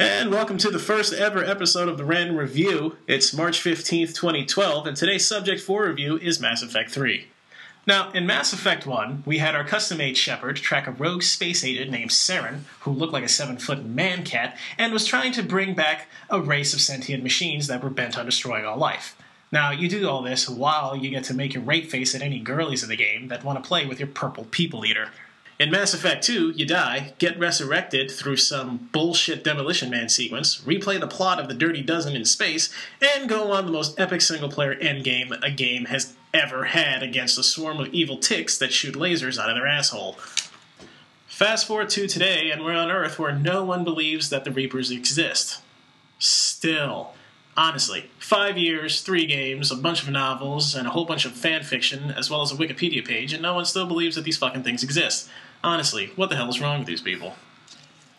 And welcome to the first ever episode of the Random Review. It's March 15th, 2012, and today's subject for review is Mass Effect 3. Now, in Mass Effect 1, we had our custom-made Shepard track a rogue space agent named Saren, who looked like a 7-foot man-cat, and was trying to bring back a race of sentient machines that were bent on destroying all life. Now, you do all this while you get to make your rape face at any girlies in the game that want to play with your purple people eater. In Mass Effect 2, you die, get resurrected through some bullshit Demolition Man sequence, replay the plot of the Dirty Dozen in space, and go on the most epic single-player endgame a game has ever had against a swarm of evil ticks that shoot lasers out of their asshole. Fast forward to today, and we're on Earth where no one believes that the Reapers exist. Still. Honestly, 5 years, 3 games, a bunch of novels, and a whole bunch of fan fiction, as well as a Wikipedia page, and no one still believes that these fucking things exist. Honestly, what the hell is wrong with these people?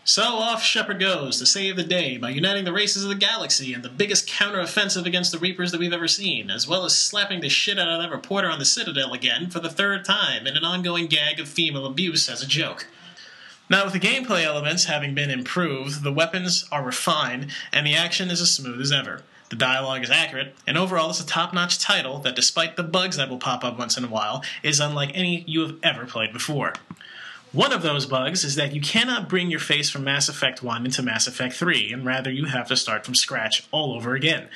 So off Shepard goes to save the day by uniting the races of the galaxy in the biggest counter-offensive against the Reapers that we've ever seen, as well as slapping the shit out of that reporter on the Citadel again for the 3rd time in an ongoing gag of female abuse as a joke. Now, with the gameplay elements having been improved, the weapons are refined, and the action is as smooth as ever. The dialogue is accurate, and overall it's a top-notch title that, despite the bugs that will pop up once in a while, is unlike any you have ever played before. One of those bugs is that you cannot bring your face from Mass Effect 1 into Mass Effect 3, and rather you have to start from scratch all over again.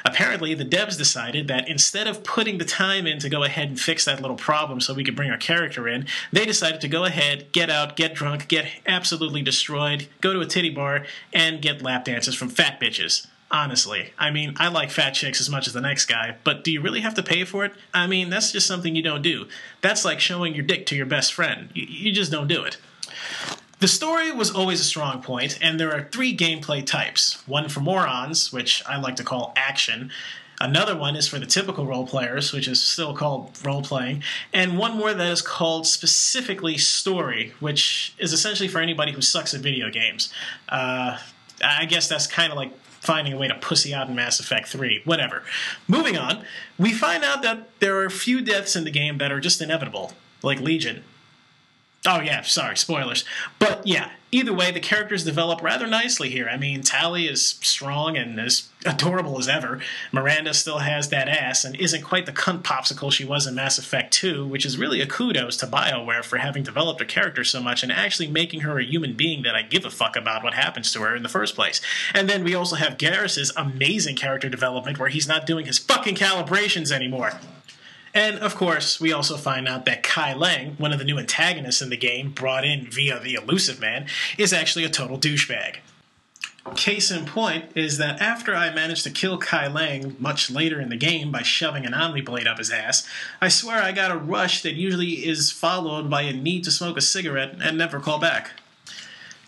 Apparently, the devs decided that instead of putting the time in to go ahead and fix that little problem so we could bring our character in, they decided to go ahead, get out, get drunk, get absolutely destroyed, go to a titty bar, and get lap dances from fat bitches. Honestly, I mean, I like fat chicks as much as the next guy, but do you really have to pay for it? I mean, that's just something you don't do. That's like showing your dick to your best friend. You just don't do it. The story was always a strong point, and there are 3 gameplay types. One for morons, which I like to call action. Another one is for the typical role players, which is still called role-playing. And one more that is called specifically story, which is essentially for anybody who sucks at video games. I guess that's kind of like finding a way to pussy out in Mass Effect 3. Whatever. Moving on, we find out that there are a few deaths in the game that are just inevitable, like Legion. Oh yeah, sorry, spoilers. But yeah, either way, the characters develop rather nicely here. I mean, Tali is strong and as adorable as ever. Miranda still has that ass and isn't quite the cunt popsicle she was in Mass Effect 2, which is really a kudos to BioWare for having developed her character so much and actually making her a human being that I give a fuck about what happens to her in the first place. And then we also have Garrus's amazing character development where he's not doing his fucking calibrations anymore. And, of course, we also find out that Kai Lang, one of the new antagonists in the game, brought in via the Elusive Man, is actually a total douchebag. Case in point is that after I managed to kill Kai Lang much later in the game by shoving an Omni Blade up his ass, I swear I got a rush that usually is followed by a need to smoke a cigarette and never call back.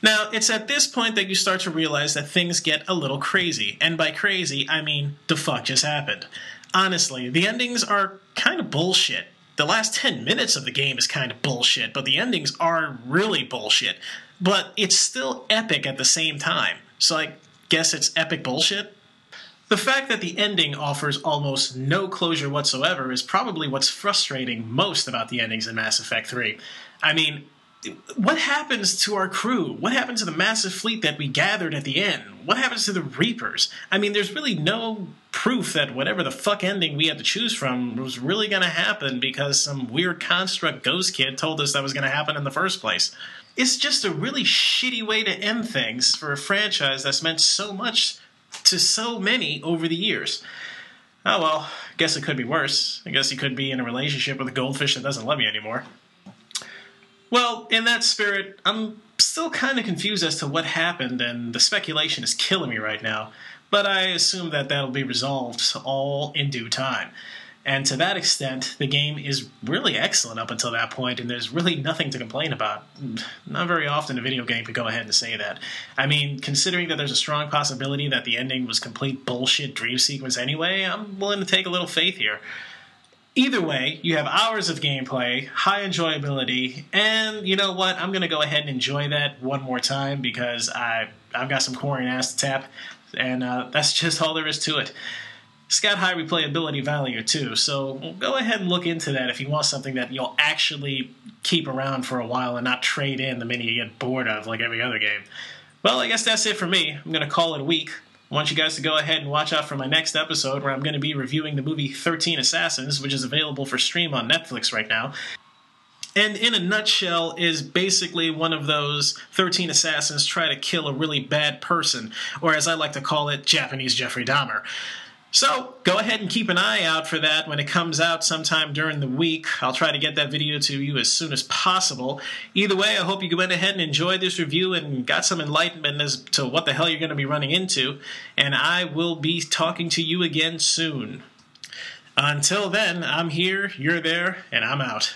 Now, it's at this point that you start to realize that things get a little crazy, and by crazy, I mean the fuck just happened. Honestly, the endings are kind of bullshit. The last 10 minutes of the game is kind of bullshit, but the endings are really bullshit. But it's still epic at the same time, so I guess it's epic bullshit? The fact that the ending offers almost no closure whatsoever is probably what's frustrating most about the endings in Mass Effect 3. I mean, what happens to our crew? What happened to the massive fleet that we gathered at the end? What happens to the Reapers? I mean, there's really no proof that whatever the fuck ending we had to choose from was really going to happen because some weird construct ghost kid told us that was going to happen in the first place. It's just a really shitty way to end things for a franchise that's meant so much to so many over the years. Oh well, I guess it could be worse. I guess he could be in a relationship with a goldfish that doesn't love me anymore. Well, in that spirit, I'm still kind of confused as to what happened, and the speculation is killing me right now. But I assume that that'll be resolved all in due time. And to that extent, the game is really excellent up until that point, and there's really nothing to complain about. Not very often a video game could go ahead and say that. I mean, considering that there's a strong possibility that the ending was complete bullshit dream sequence anyway, I'm willing to take a little faith here. Either way, you have hours of gameplay, high enjoyability, and you know what? I'm going to go ahead and enjoy that one more time because I've got some corn ass to tap, and that's just all there is to it. It's got high replayability value too, so go ahead and look into that if you want something that you'll actually keep around for a while and not trade in the minute you get bored of like every other game. Well, I guess that's it for me. I'm going to call it a week. I want you guys to go ahead and watch out for my next episode where I'm going to be reviewing the movie 13 Assassins, which is available for stream on Netflix right now. And in a nutshell is basically one of those 13 assassins try to kill a really bad person, or as I like to call it, Japanese Jeffrey Dahmer. So go ahead and keep an eye out for that when it comes out sometime during the week. I'll try to get that video to you as soon as possible. Either way, I hope you went ahead and enjoyed this review and got some enlightenment as to what the hell you're going to be running into. And I will be talking to you again soon. Until then, I'm here, you're there, and I'm out.